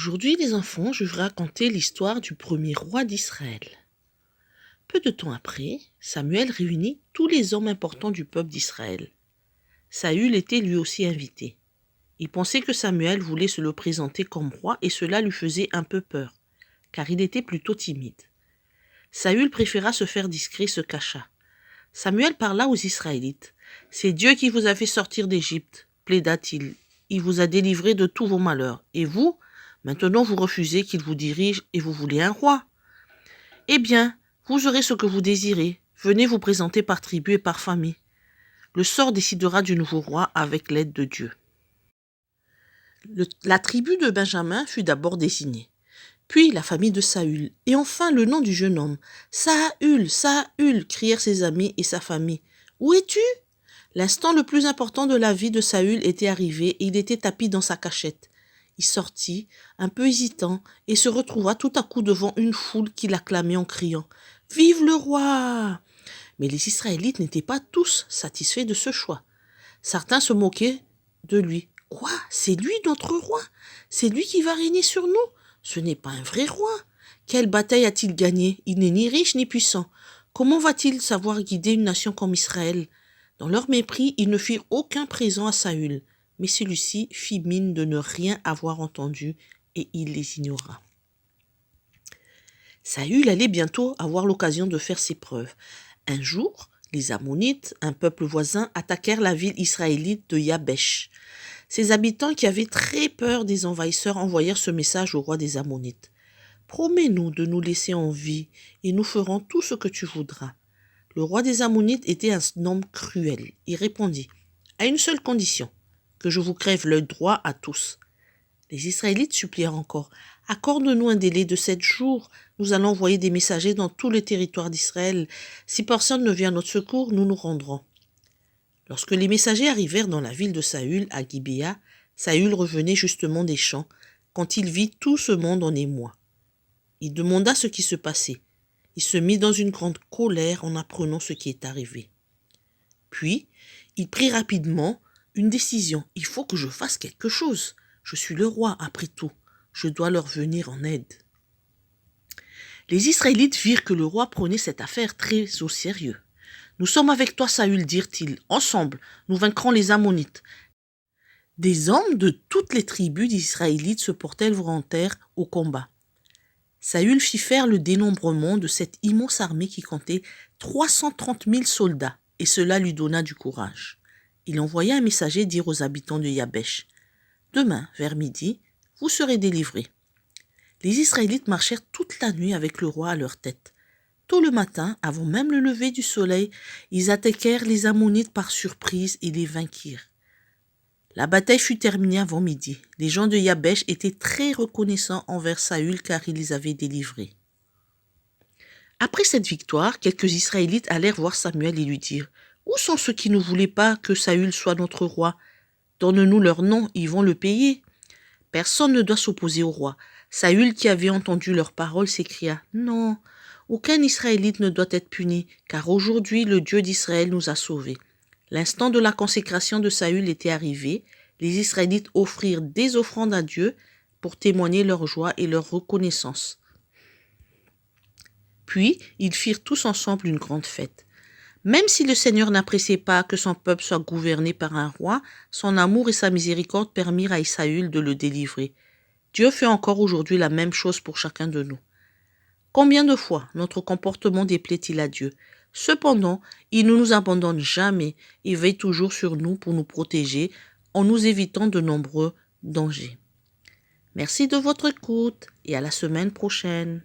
Aujourd'hui, les enfants, je vais raconter l'histoire du premier roi d'Israël. Peu de temps après, Samuel réunit tous les hommes importants du peuple d'Israël. Saül était lui aussi invité. Il pensait que Samuel voulait se le présenter comme roi et cela lui faisait un peu peur, car il était plutôt timide. Saül préféra se faire discret et se cacha. Samuel parla aux Israélites. « C'est Dieu qui vous a fait sortir d'Égypte, plaida-t-il. Il vous a délivré de tous vos malheurs. Et vous, maintenant vous refusez qu'il vous dirige et vous voulez un roi. Eh bien, vous aurez ce que vous désirez. Venez vous présenter par tribu et par famille. Le sort décidera du nouveau roi avec l'aide de Dieu. » La tribu de Benjamin fut d'abord désignée, puis la famille de Saül, et enfin le nom du jeune homme. « Saül, Saül » crièrent ses amis et sa famille. « Où es-tu » L'instant le plus important de la vie de Saül était arrivé et il était tapi dans sa cachette. Il sortit, un peu hésitant, et se retrouva tout à coup devant une foule qui l'acclamait en criant « Vive le roi !» Mais les Israélites n'étaient pas tous satisfaits de ce choix. Certains se moquaient de lui. « Quoi ? C'est lui notre roi ? C'est lui qui va régner sur nous ? Ce n'est pas un vrai roi. Quelle bataille a-t-il gagné ? Il n'est ni riche ni puissant. Comment va-t-il savoir guider une nation comme Israël ?» Dans leur mépris, ils ne firent aucun présent à Saül, mais celui-ci fit mine de ne rien avoir entendu et il les ignora. Saül allait bientôt avoir l'occasion de faire ses preuves. Un jour, les Ammonites, un peuple voisin, attaquèrent la ville israélite de Yabesh. Ses habitants, qui avaient très peur des envahisseurs, envoyèrent ce message au roi des Ammonites. « Promets-nous de nous laisser en vie et nous ferons tout ce que tu voudras. » Le roi des Ammonites était un homme cruel. Il répondit « À une seule condition, que je vous crève l'œil droit à tous. » Les Israélites supplièrent encore « Accorde-nous un délai de 7 jours. Nous allons envoyer des messagers dans tout le territoire d'Israël. Si personne ne vient à notre secours, nous nous rendrons. » Lorsque les messagers arrivèrent dans la ville de Saül, à Gibéa, Saül revenait justement des champs, quand il vit tout ce monde en émoi. Il demanda ce qui se passait. Il se mit dans une grande colère en apprenant ce qui est arrivé. Puis, il prit rapidement une décision. « Il faut que je fasse quelque chose. Je suis le roi, après tout. Je dois leur venir en aide. » Les Israélites virent que le roi prenait cette affaire très au sérieux. « Nous sommes avec toi, Saül, dirent-ils. Ensemble, nous vaincrons les Ammonites. » Des hommes de toutes les tribus d'Israélites se portèrent volontaires au combat. Saül fit faire le dénombrement de cette immense armée qui comptait 330 000 soldats, et cela lui donna du courage. Il envoya un messager dire aux habitants de Yabesh « Demain, vers midi, vous serez délivrés. » Les Israélites marchèrent toute la nuit avec le roi à leur tête. Tôt le matin, avant même le lever du soleil, ils attaquèrent les Ammonites par surprise et les vainquirent. La bataille fut terminée avant midi. Les gens de Yabesh étaient très reconnaissants envers Saül car il les avait délivrés. Après cette victoire, quelques Israélites allèrent voir Samuel et lui dirent « Où sont ceux qui ne voulaient pas que Saül soit notre roi ? Donne-nous leur nom, ils vont le payer. » Personne ne doit s'opposer au roi. Saül, qui avait entendu leurs paroles, s'écria « Non, aucun Israélite ne doit être puni, car aujourd'hui le Dieu d'Israël nous a sauvés. » L'instant de la consécration de Saül était arrivé. Les Israélites offrirent des offrandes à Dieu pour témoigner leur joie et leur reconnaissance. Puis, ils firent tous ensemble une grande fête. Même si le Seigneur n'appréciait pas que son peuple soit gouverné par un roi, son amour et sa miséricorde permirent à Saül de le délivrer. Dieu fait encore aujourd'hui la même chose pour chacun de nous. Combien de fois notre comportement déplaît-il à Dieu ? Cependant, il ne nous abandonne jamais et veille toujours sur nous pour nous protéger en nous évitant de nombreux dangers. Merci de votre écoute et à la semaine prochaine.